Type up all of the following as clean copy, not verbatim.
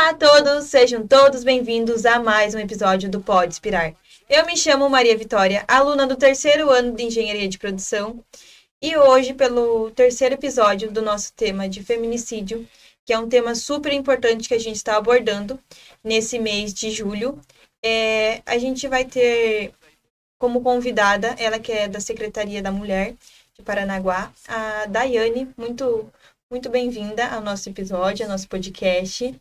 Olá a todos, sejam todos bem-vindos a mais um episódio do Pode Inspirar. Eu me chamo Maria Vitória, aluna do terceiro ano de Engenharia de Produção, e hoje, pelo terceiro episódio do nosso tema de feminicídio, que é um tema super importante que a gente está abordando nesse mês de julho, a gente vai ter como convidada, ela que é da Secretaria da Mulher de Paranaguá, a Daiane. Muito bem-vinda ao nosso episódio, ao nosso podcast.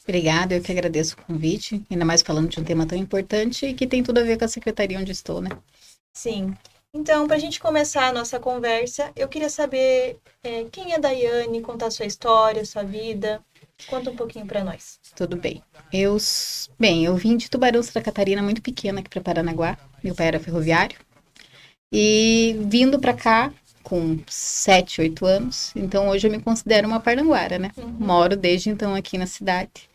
Obrigada, eu que agradeço o convite, ainda mais falando de um tema tão importante e que tem tudo a ver com a secretaria onde estou, né? Sim. Então, para a gente começar a nossa conversa, eu queria saber quem é a Daiane, contar sua história, sua vida. Conta um pouquinho para nós. Tudo bem. Eu vim de Tubarão, Santa Catarina, muito pequena aqui para Paranaguá. Meu pai era ferroviário. E vindo para cá com 7, 8 anos, então hoje eu me considero uma parnanguara, né? Moro desde então aqui na cidade.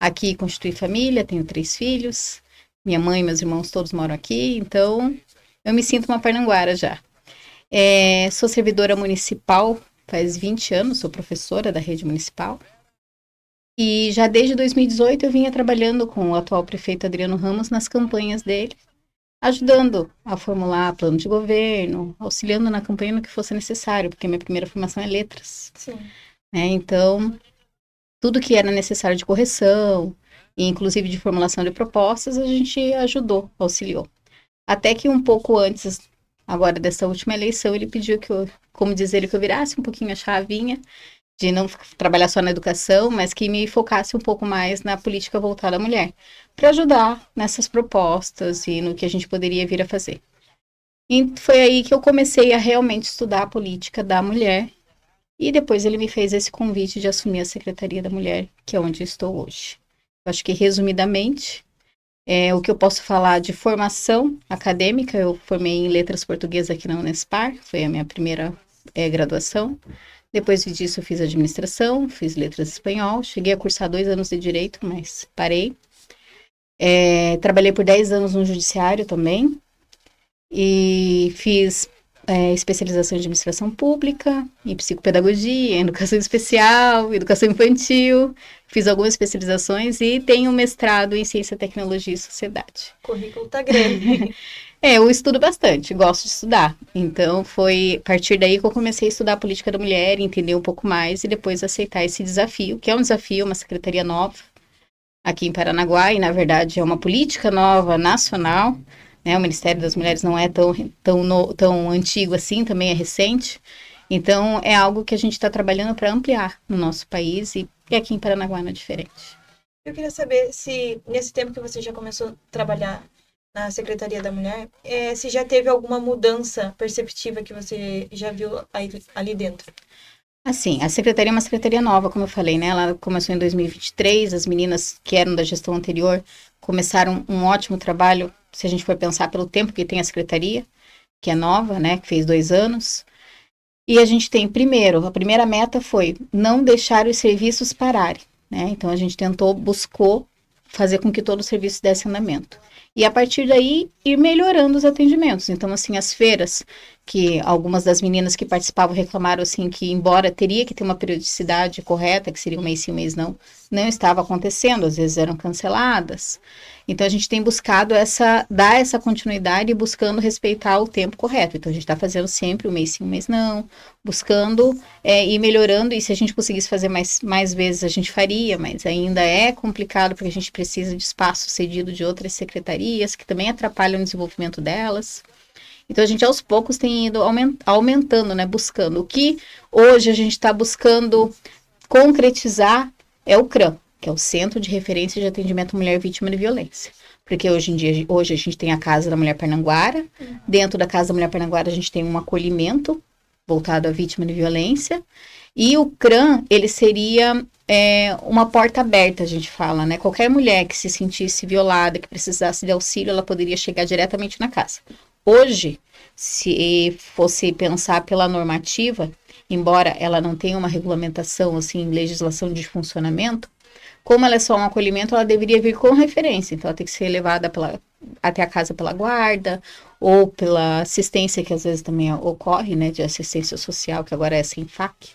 Aqui constitui família, tenho 3 filhos. Minha mãe e meus irmãos todos moram aqui, então eu me sinto uma parnanguara já. Sou servidora municipal faz 20 anos, sou professora da rede municipal. E já desde 2018 eu vinha trabalhando com o atual prefeito Adriano Ramos nas campanhas dele, ajudando a formular plano de governo, auxiliando na campanha no que fosse necessário, porque minha primeira formação é letras. Sim. Então, tudo que era necessário de correção, e inclusive de formulação de propostas, a gente ajudou, auxiliou. Até que um pouco antes, agora dessa última eleição, ele pediu que eu, como diz ele, que eu virasse um pouquinho a chavinha, de não trabalhar só na educação, mas que me focasse um pouco mais na política voltada à mulher, para ajudar nessas propostas e no que a gente poderia vir a fazer. E foi aí que eu comecei a realmente estudar a política da mulher, e depois ele me fez esse convite de assumir a Secretaria da Mulher, que é onde estou hoje. Eu acho que, resumidamente, o que eu posso falar de formação acadêmica, eu formei em Letras Portuguesas aqui na Unespar, foi a minha primeira graduação. Depois disso eu fiz administração, fiz letras espanhol, cheguei a cursar 2 anos de direito, mas parei. Trabalhei por 10 anos no judiciário também e fiz especialização em administração pública, em psicopedagogia, em educação especial, educação infantil. Fiz algumas especializações e tenho mestrado em ciência, tecnologia e sociedade. O currículo tá grande. Eu estudo bastante, gosto de estudar. Então, foi a partir daí que eu comecei a estudar a política da mulher, entender um pouco mais e depois aceitar esse desafio, que é um desafio, uma secretaria nova aqui em Paranaguá, e na verdade é uma política nova nacional, né? O Ministério das Mulheres não é tão antigo assim, também é recente. Então, é algo que a gente está trabalhando para ampliar no nosso país e aqui em Paranaguá não é diferente. Eu queria saber se, nesse tempo que você já começou a trabalhar na Secretaria da Mulher, se já teve alguma mudança perceptiva que você já viu ali dentro. Assim, a secretaria é uma secretaria nova, como eu falei, né? Ela começou em 2023, as meninas que eram da gestão anterior começaram um ótimo trabalho, se a gente for pensar pelo tempo que tem a secretaria, que é nova, né? Que fez 2 anos. E a gente tem, a primeira meta foi não deixar os serviços pararem, né? Então, a gente buscou fazer com que todo o serviço desse andamento. E a partir daí, ir melhorando os atendimentos. Então, assim, as feiras, que algumas das meninas que participavam reclamaram, assim, que embora teria que ter uma periodicidade correta, que seria um mês sim, um mês não estava acontecendo, às vezes eram canceladas. Então, a gente tem buscado dar essa continuidade e buscando respeitar o tempo correto. Então, a gente está fazendo sempre um mês sim, um mês não, buscando ir melhorando, e se a gente conseguisse fazer mais vezes, a gente faria, mas ainda é complicado, porque a gente precisa de espaço cedido de outras secretarias, que também atrapalham o desenvolvimento delas. Então, a gente, aos poucos, tem ido aumentando, né, buscando. O que hoje a gente está buscando concretizar é o CRAM, que é o Centro de Referência de Atendimento à Mulher Vítima de Violência. Porque hoje a gente tem a Casa da Mulher Parnanguara. Dentro da Casa da Mulher Parnanguara, a gente tem um acolhimento voltado à vítima de violência. E o CRAM, ele seria uma porta aberta, a gente fala, né? Qualquer mulher que se sentisse violada, que precisasse de auxílio, ela poderia chegar diretamente na casa. Hoje, se fosse pensar pela normativa, embora ela não tenha uma regulamentação, assim, legislação de funcionamento, como ela é só um acolhimento, ela deveria vir com referência. Então, ela tem que ser levada até a casa pela guarda, ou pela assistência, que às vezes também ocorre, né, de assistência social, que agora é sem FAC.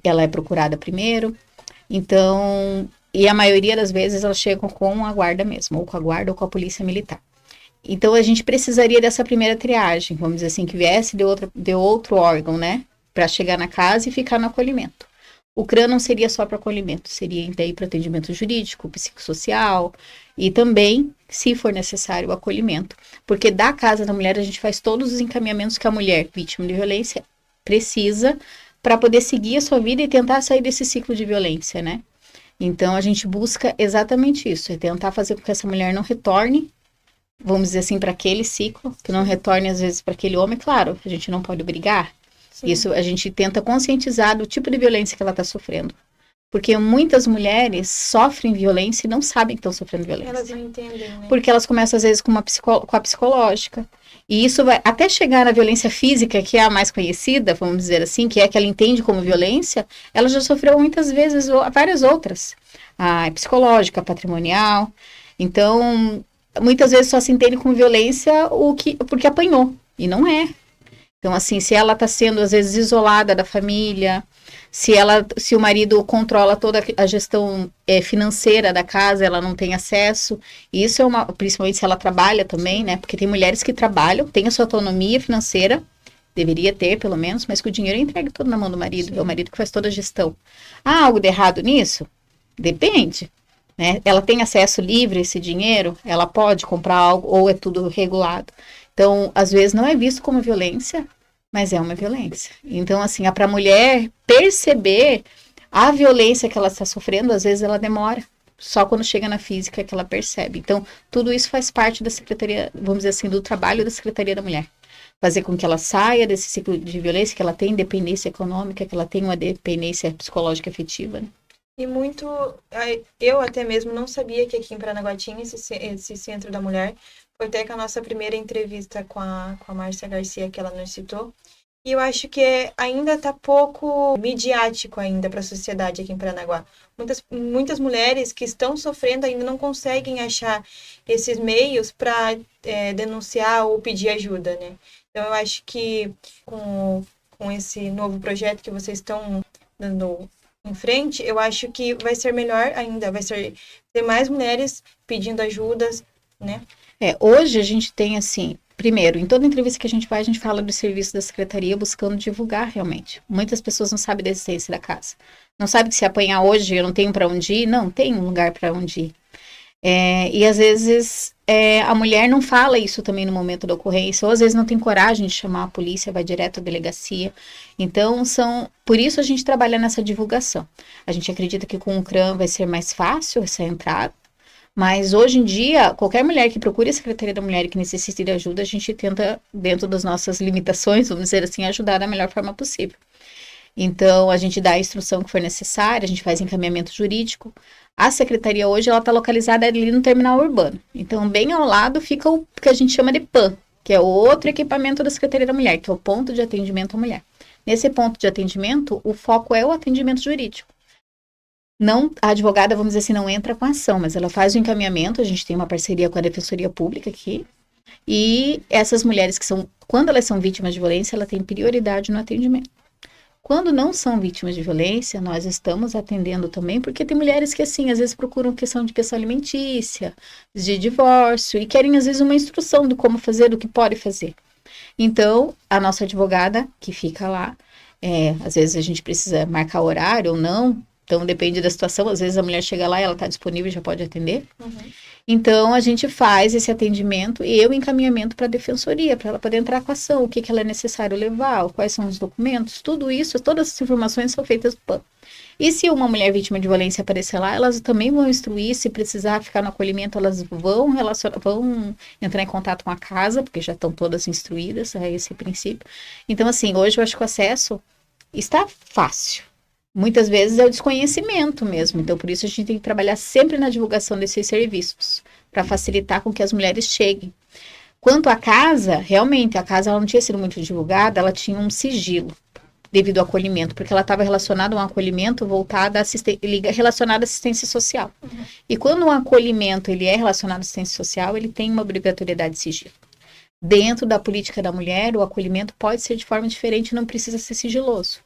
Ela é procurada primeiro. Então, E a maioria das vezes elas chegam com a guarda mesmo, ou com a guarda ou com a polícia militar. Então a gente precisaria dessa primeira triagem, vamos dizer assim, que viesse de outro órgão, né? Para chegar na casa e ficar no acolhimento. O CRAN não seria só para acolhimento, seria daí para atendimento jurídico, psicossocial e também, se for necessário, o acolhimento. Porque da Casa da Mulher a gente faz todos os encaminhamentos que a mulher vítima de violência precisa para poder seguir a sua vida e tentar sair desse ciclo de violência, né? Então a gente busca exatamente isso, é tentar fazer com que essa mulher não retorne, vamos dizer assim, para aquele ciclo, que não retorne às vezes para aquele homem. Claro, a gente não pode obrigar. Sim. Isso a gente tenta conscientizar do tipo de violência que ela está sofrendo. Porque muitas mulheres sofrem violência e não sabem que estão sofrendo violência. Elas não entendem, né? Porque elas começam, às vezes, com a psicológica. E isso vai até chegar na violência física, que é a mais conhecida, vamos dizer assim, que é a que ela entende como violência, ela já sofreu muitas vezes várias outras. A psicológica, a patrimonial. Então, muitas vezes só se entende como violência porque apanhou. E não é. Então, assim, se ela está sendo, às vezes, isolada da família, se o marido controla toda a gestão financeira da casa, ela não tem acesso. Isso principalmente se ela trabalha também, né? Porque tem mulheres que trabalham, têm a sua autonomia financeira, deveria ter, pelo menos, mas que o dinheiro é entregue todo na mão do marido. Sim. É o marido que faz toda a gestão. Há algo de errado nisso? Depende. Né? Ela tem acesso livre a esse dinheiro? Ela pode comprar algo ou é tudo regulado? Então, às vezes não é visto como violência, mas é uma violência. Então, assim, para a mulher perceber a violência que ela está sofrendo, às vezes ela demora. Só quando chega na física que ela percebe. Então, tudo isso faz parte da Secretaria, vamos dizer assim, do trabalho da Secretaria da Mulher. Fazer com que ela saia desse ciclo de violência, que ela tenha independência econômica, que ela tenha uma dependência psicológica afetiva, né? E muito, eu até mesmo não sabia que aqui em Paranaguá tinha esse Centro da Mulher. Foi até com a nossa primeira entrevista com a Márcia Garcia que ela nos citou. E eu acho que ainda está pouco midiático ainda para a sociedade aqui em Paranaguá. Muitas mulheres que estão sofrendo ainda não conseguem achar esses meios para denunciar ou pedir ajuda, né? Então eu acho que com esse novo projeto que vocês estão dando em frente, eu acho que vai ser melhor ainda, ter mais mulheres pedindo ajudas, né? Hoje a gente tem assim, primeiro, em toda entrevista que a gente vai, a gente fala do serviço da secretaria buscando divulgar realmente. Muitas pessoas não sabem da existência da casa. Não sabem que se apanhar hoje eu não tenho para onde ir, não tem um lugar para onde ir. E às vezes a mulher não fala isso também no momento da ocorrência, ou às vezes não tem coragem de chamar a polícia, vai direto à delegacia. Então, por isso a gente trabalha nessa divulgação. A gente acredita que com o CRAM vai ser mais fácil essa entrada, mas hoje em dia, qualquer mulher que procure a Secretaria da Mulher e que necessite de ajuda, a gente tenta, dentro das nossas limitações, vamos dizer assim, ajudar da melhor forma possível. Então, a gente dá a instrução que for necessária, a gente faz encaminhamento jurídico. A secretaria hoje, ela está localizada ali no terminal urbano. Então, bem ao lado fica o que a gente chama de PAN, que é outro equipamento da Secretaria da Mulher, que é o ponto de atendimento à mulher. Nesse ponto de atendimento, o foco é o atendimento jurídico. Não, a advogada, vamos dizer assim, não entra com a ação, mas ela faz o encaminhamento, a gente tem uma parceria com a Defensoria Pública aqui, e essas mulheres quando elas são vítimas de violência, ela tem prioridade no atendimento. Quando não são vítimas de violência, nós estamos atendendo também, porque tem mulheres que, assim, às vezes procuram questão de pensão alimentícia, de divórcio, e querem, às vezes, uma instrução de como fazer, do que pode fazer. Então, a nossa advogada, que fica lá, às vezes a gente precisa marcar horário ou não, então depende da situação, às vezes a mulher chega lá e ela está disponível e já pode atender. Uhum. Então, a gente faz esse atendimento e o encaminhamento para a defensoria, para ela poder entrar com a ação, o que ela é necessário levar, quais são os documentos, tudo isso, todas as informações são feitas do PAN. E se uma mulher vítima de violência aparecer lá, elas também vão instruir, se precisar ficar no acolhimento, elas vão entrar em contato com a casa, porque já estão todas instruídas a esse princípio. Então, assim, hoje eu acho que o acesso está fácil. Muitas vezes é o desconhecimento mesmo, então por isso a gente tem que trabalhar sempre na divulgação desses serviços, para facilitar com que as mulheres cheguem. Quanto à casa, realmente, a casa ela não tinha sido muito divulgada, ela tinha um sigilo devido ao acolhimento, porque ela estava relacionada a um acolhimento relacionado à assistência social. Uhum. E quando um acolhimento ele é relacionado à assistência social, ele tem uma obrigatoriedade de sigilo. Dentro da política da mulher, o acolhimento pode ser de forma diferente, não precisa ser sigiloso.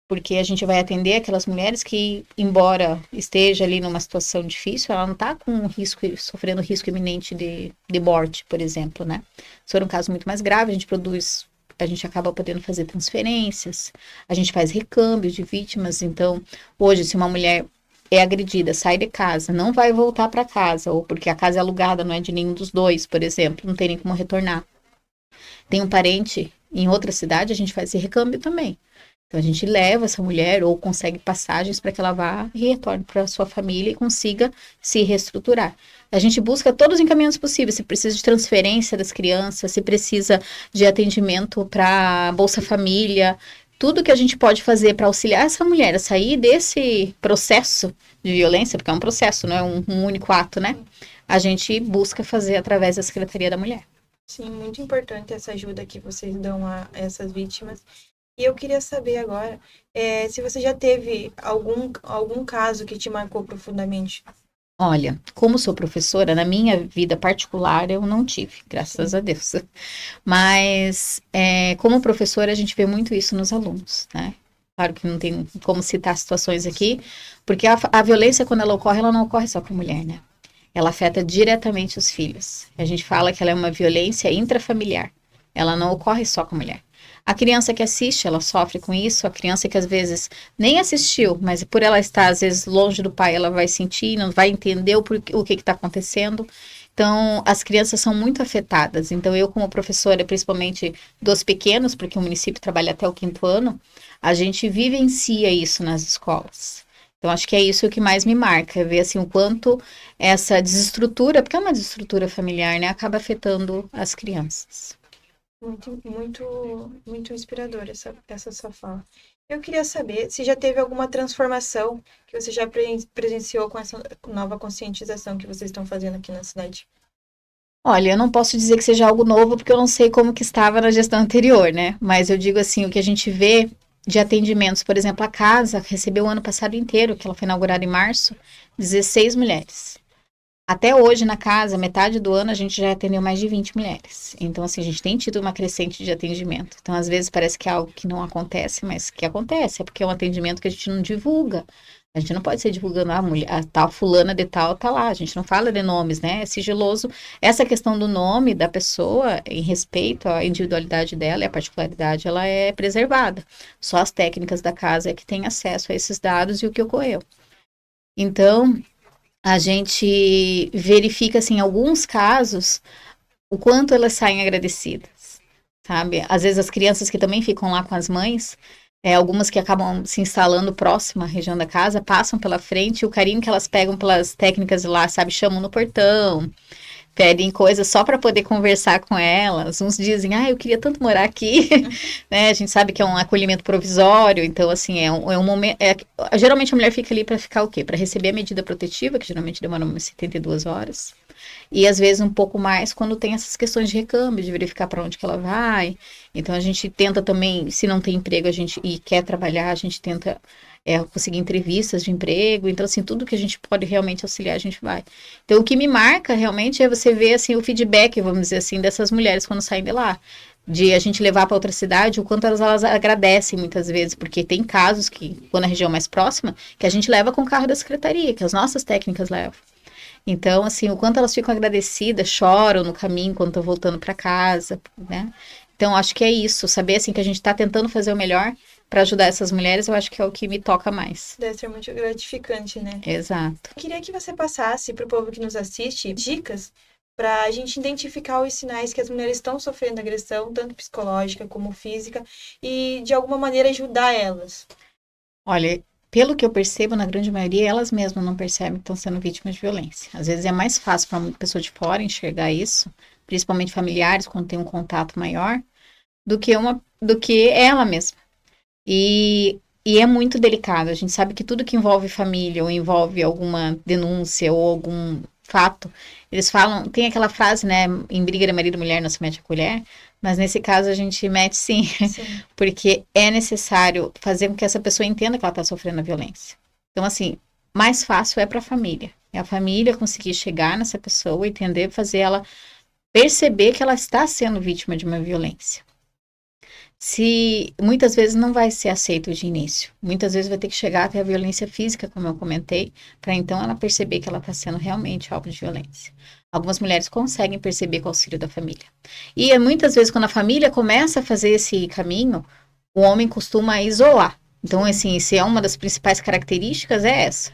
porque a gente vai atender aquelas mulheres que, embora esteja ali numa situação difícil, ela não está com risco, sofrendo risco iminente de morte, por exemplo, né? Se for um caso muito mais grave, a gente acaba podendo fazer transferências, a gente faz recâmbio de vítimas. Então, hoje, se uma mulher é agredida, sai de casa, não vai voltar para casa, ou porque a casa é alugada, não é de nenhum dos dois, por exemplo, não tem nem como retornar. Tem um parente em outra cidade, a gente faz esse recâmbio também. Então, a gente leva essa mulher ou consegue passagens para que ela vá e retorne para sua família e consiga se reestruturar. A gente busca todos os encaminhamentos possíveis. Se precisa de transferência das crianças, se precisa de atendimento para Bolsa Família, tudo que a gente pode fazer para auxiliar essa mulher a sair desse processo de violência, porque é um processo, não é um único ato, né? A gente busca fazer através da Secretaria da Mulher. Sim, muito importante essa ajuda que vocês dão a essas vítimas. E eu queria saber agora, se você já teve algum caso que te marcou profundamente. Olha, como sou professora, na minha vida particular eu não tive, graças a Deus. Mas, como professora, a gente vê muito isso nos alunos, né? Claro que não tem como citar situações aqui, porque a violência, quando ela não ocorre só com a mulher, né? Ela afeta diretamente os filhos. A gente fala que ela é uma violência intrafamiliar. Ela não ocorre só com a mulher. A criança que assiste, ela sofre com isso. A criança que às vezes nem assistiu, mas por ela estar às vezes longe do pai, ela vai sentir, não vai entender o que está acontecendo. Então, as crianças são muito afetadas. Então, eu como professora, principalmente dos pequenos, porque o município trabalha até o 5º ano, a gente vivencia isso nas escolas. Então, acho que é isso que mais me marca, ver assim o quanto essa desestrutura, porque é uma desestrutura familiar, né, acaba afetando as crianças. Muito, muito, muito inspiradora essa sua fala. Eu queria saber se já teve alguma transformação que você já presenciou com essa nova conscientização que vocês estão fazendo aqui na cidade. Olha, eu não posso dizer que seja algo novo, porque eu não sei como que estava na gestão anterior, né? Mas eu digo assim, o que a gente vê de atendimentos, por exemplo, a casa recebeu o ano passado inteiro, que ela foi inaugurada em março, 16 mulheres. Até hoje, na casa, metade do ano, a gente já atendeu mais de 20 mulheres. Então, assim, a gente tem tido uma crescente de atendimento. Então, às vezes, parece que é algo que não acontece, mas que acontece. É porque é um atendimento que a gente não divulga. A gente não pode ser divulgando a mulher, a tal fulana de tal tá lá. A gente não fala de nomes, né? É sigiloso. Essa questão do nome da pessoa, em respeito à individualidade dela e à particularidade, ela é preservada. Só as técnicas da casa é que têm acesso a esses dados e o que ocorreu. Então, a gente verifica, assim, em alguns casos, o quanto elas saem agradecidas, sabe? Às vezes as crianças que também ficam lá com as mães, algumas que acabam se instalando próxima à região da casa, passam pela frente, e o carinho que elas pegam pelas técnicas lá, sabe? Chamam no portão, pedem coisas só para poder conversar com elas. Uns dizem, eu queria tanto morar aqui, né? A gente sabe que é um acolhimento provisório, então, assim, é um momento. Geralmente a mulher fica ali para ficar o quê? Para receber a medida protetiva, que geralmente demora umas 72 horas. E às vezes um pouco mais quando tem essas questões de recâmbio, de verificar para onde que ela vai. Então a gente tenta também, se não tem emprego e quer trabalhar, a gente tenta conseguir entrevistas de emprego. Então, assim, tudo que a gente pode realmente auxiliar, a gente vai. Então, o que me marca realmente é você ver, assim, o feedback, vamos dizer assim, dessas mulheres quando saem de lá. De a gente levar para outra cidade, o quanto elas agradecem muitas vezes, porque tem casos que, quando a região é mais próxima, que a gente leva com o carro da secretaria, que as nossas técnicas levam. Então, assim, o quanto elas ficam agradecidas, choram no caminho quando estão voltando para casa, né? Então, acho que é isso, saber, assim, que a gente está tentando fazer o melhor para ajudar essas mulheres, eu acho que é o que me toca mais. Deve ser muito gratificante, né? Exato. Eu queria que você passasse para o povo que nos assiste dicas para a gente identificar os sinais que as mulheres estão sofrendo agressão, tanto psicológica como física, e de alguma maneira ajudar elas. Olha, pelo que eu percebo, na grande maioria, elas mesmas não percebem que estão sendo vítimas de violência. Às vezes é mais fácil para uma pessoa de fora enxergar isso, principalmente familiares, quando tem um contato maior, do que ela mesma. E é muito delicado. A gente sabe que tudo que envolve família ou envolve alguma denúncia ou algum fato, eles falam, tem aquela frase, né, em briga de marido e mulher não se mete a colher, mas nesse caso a gente mete sim. Porque é necessário fazer com que essa pessoa entenda que ela está sofrendo a violência. Então, assim, mais fácil é para a família. É a família conseguir chegar nessa pessoa, entender, fazer ela perceber que ela está sendo vítima de uma violência. Se muitas vezes não vai ser aceito de início. Muitas vezes vai ter que chegar até a violência física, como eu comentei, para então ela perceber que ela está sendo realmente alvo de violência. Algumas mulheres conseguem perceber com o auxílio da família. E muitas vezes, quando a família começa a fazer esse caminho, o homem costuma isolar. Então, assim, se é uma das principais características, é essa.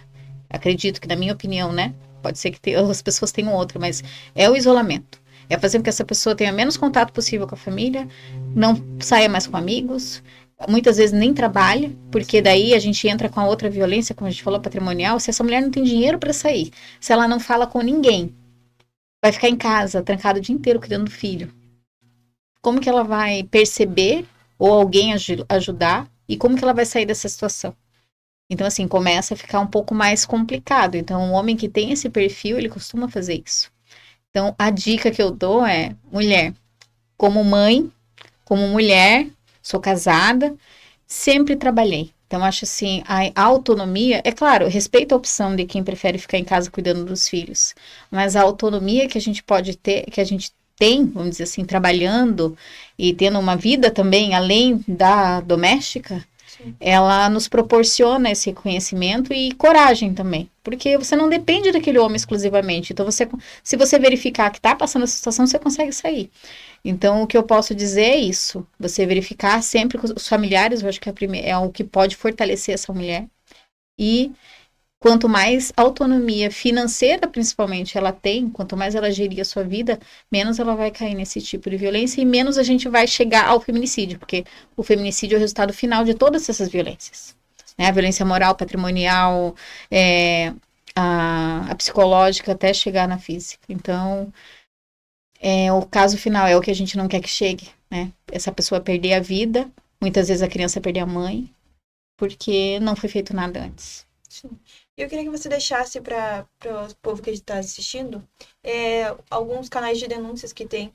Acredito que, na minha opinião, né? Pode ser que as pessoas tenham outra, mas é o isolamento. É fazer com que essa pessoa tenha menos contato possível com a família, não saia mais com amigos, muitas vezes nem trabalhe, porque daí a gente entra com a outra violência, como a gente falou, patrimonial. Se essa mulher não tem dinheiro para sair, se ela não fala com ninguém, vai ficar em casa, trancada o dia inteiro cuidando do filho. Como que ela vai perceber ou alguém ajudar e como que ela vai sair dessa situação? Então, assim, começa a ficar um pouco mais complicado. Então, um homem que tem esse perfil, ele costuma fazer isso. Então, a dica que eu dou é, mulher, como mãe, como mulher, sou casada, sempre trabalhei. Então, acho assim, a autonomia, é claro, respeito a opção de quem prefere ficar em casa cuidando dos filhos, mas a autonomia que a gente pode ter, que a gente tem, vamos dizer assim, trabalhando e tendo uma vida também além da doméstica, ela nos proporciona esse conhecimento e coragem também, porque você não depende daquele homem exclusivamente. Então, se você verificar que está passando essa situação, você consegue sair. Então, o que eu posso dizer é isso, você verificar sempre com os familiares, eu acho que é o que pode fortalecer essa mulher, e quanto mais autonomia financeira, principalmente, ela tem, quanto mais ela gerir a sua vida, menos ela vai cair nesse tipo de violência e menos a gente vai chegar ao feminicídio, porque o feminicídio é o resultado final de todas essas violências. Né? A violência moral, patrimonial, a psicológica, até chegar na física. Então, o caso final é o que a gente não quer que chegue, né? Essa pessoa perder a vida, muitas vezes a criança perder a mãe, porque não foi feito nada antes. Sim. Eu queria que você deixasse para o povo que está assistindo alguns canais de denúncias que tem.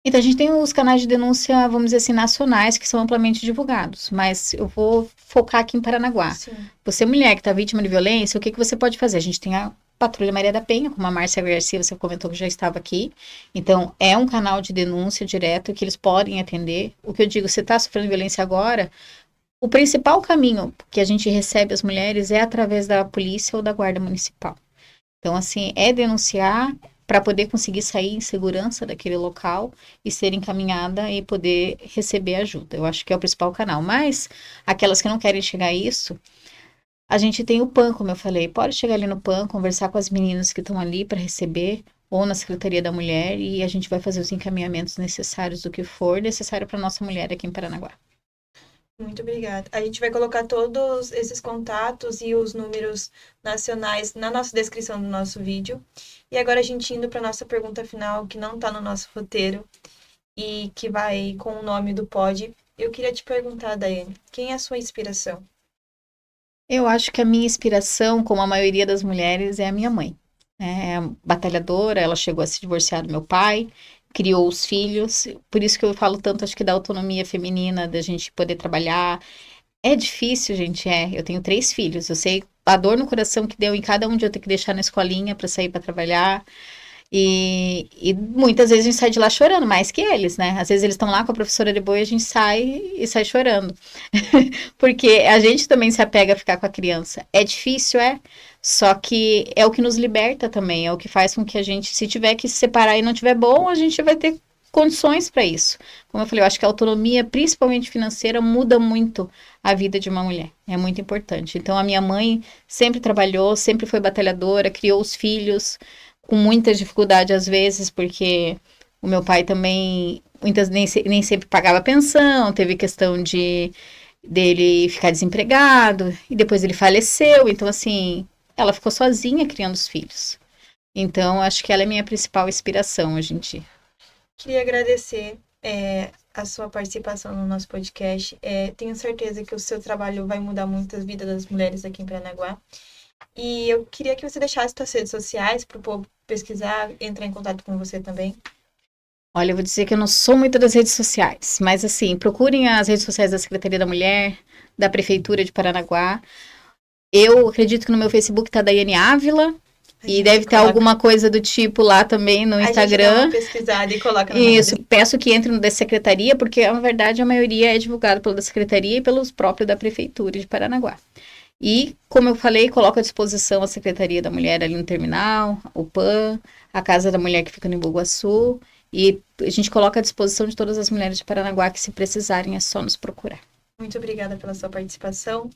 Então, a gente tem os canais de denúncia, vamos dizer assim, nacionais, que são amplamente divulgados, mas eu vou focar aqui em Paranaguá. Sim. Você, mulher que está vítima de violência, o que você pode fazer? A gente tem a Patrulha Maria da Penha, como a Márcia Garcia, você comentou que já estava aqui. Então, é um canal de denúncia direto que eles podem atender. O que eu digo, você está sofrendo violência agora, o principal caminho que a gente recebe as mulheres é através da polícia ou da guarda municipal. Então, assim, é denunciar para poder conseguir sair em segurança daquele local e ser encaminhada e poder receber ajuda. Eu acho que é o principal canal. Mas, aquelas que não querem chegar a isso, a gente tem o PAN, como eu falei. Pode chegar ali no PAN, conversar com as meninas que estão ali para receber, ou na Secretaria da Mulher, e a gente vai fazer os encaminhamentos necessários do que for necessário para nossa mulher aqui em Paranaguá. Muito obrigada. A gente vai colocar todos esses contatos e os números nacionais na nossa descrição do nosso vídeo. E agora a gente indo para a nossa pergunta final, que não está no nosso roteiro e que vai com o nome do pod. Eu queria te perguntar, Daiane, quem é a sua inspiração? Eu acho que a minha inspiração, como a maioria das mulheres, é a minha mãe. É batalhadora, ela chegou a se divorciar do meu pai, criou os filhos, por isso que eu falo tanto, acho que da autonomia feminina, da gente poder trabalhar. É difícil, gente, eu tenho 3 filhos, eu sei a dor no coração que deu em cada um de eu ter que deixar na escolinha para sair para trabalhar, e muitas vezes a gente sai de lá chorando, mais que eles, né? Às vezes eles estão lá com a professora de boa e a gente sai chorando. Porque a gente também se apega a ficar com a criança. É difícil, só que é o que nos liberta também, é o que faz com que a gente, se tiver que se separar e não tiver bom, a gente vai ter condições para isso. Como eu falei, eu acho que a autonomia, principalmente financeira, muda muito a vida de uma mulher. É muito importante. Então, a minha mãe sempre trabalhou, sempre foi batalhadora, criou os filhos, com muita dificuldade às vezes, porque o meu pai também nem sempre pagava pensão, teve questão dele ficar desempregado, e depois ele faleceu, então assim, ela ficou sozinha criando os filhos. Então, acho que ela é minha principal inspiração hoje em dia. Queria agradecer a sua participação no nosso podcast. Tenho certeza que o seu trabalho vai mudar muito a vida das mulheres aqui em Paranaguá. E eu queria que você deixasse suas redes sociais para o povo pesquisar, entrar em contato com você também. Olha, eu vou dizer que eu não sou muito das redes sociais, mas assim, procurem as redes sociais da Secretaria da Mulher, da Prefeitura de Paranaguá. Eu acredito que no meu Facebook tá Daiane Ávila, E deve ter alguma coisa do tipo lá também no Instagram. A gente dá uma pesquisada e coloca na Isso, peço que entre no da secretaria, porque na verdade a maioria é divulgado pela da secretaria e pelos próprios da prefeitura de Paranaguá. E, como eu falei, coloco à disposição a Secretaria da Mulher ali no terminal, o PAN, a Casa da Mulher que fica no Embu-Guaçu, e a gente coloca à disposição de todas as mulheres de Paranaguá que, se precisarem, é só nos procurar. Muito obrigada pela sua participação.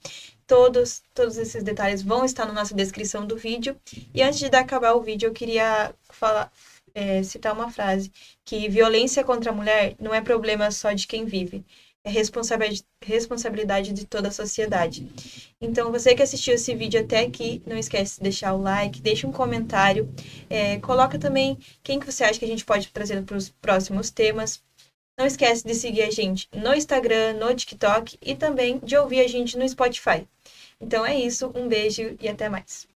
Todos esses detalhes vão estar na nossa descrição do vídeo. E antes de acabar o vídeo, eu queria citar uma frase, que violência contra a mulher não é problema só de quem vive, é responsabilidade de toda a sociedade. Então, você que assistiu esse vídeo até aqui, não esquece de deixar o like, deixa um comentário, coloca também quem que você acha que a gente pode trazer para os próximos temas. Não esquece de seguir a gente no Instagram, no TikTok e também de ouvir a gente no Spotify. Então é isso, um beijo e até mais.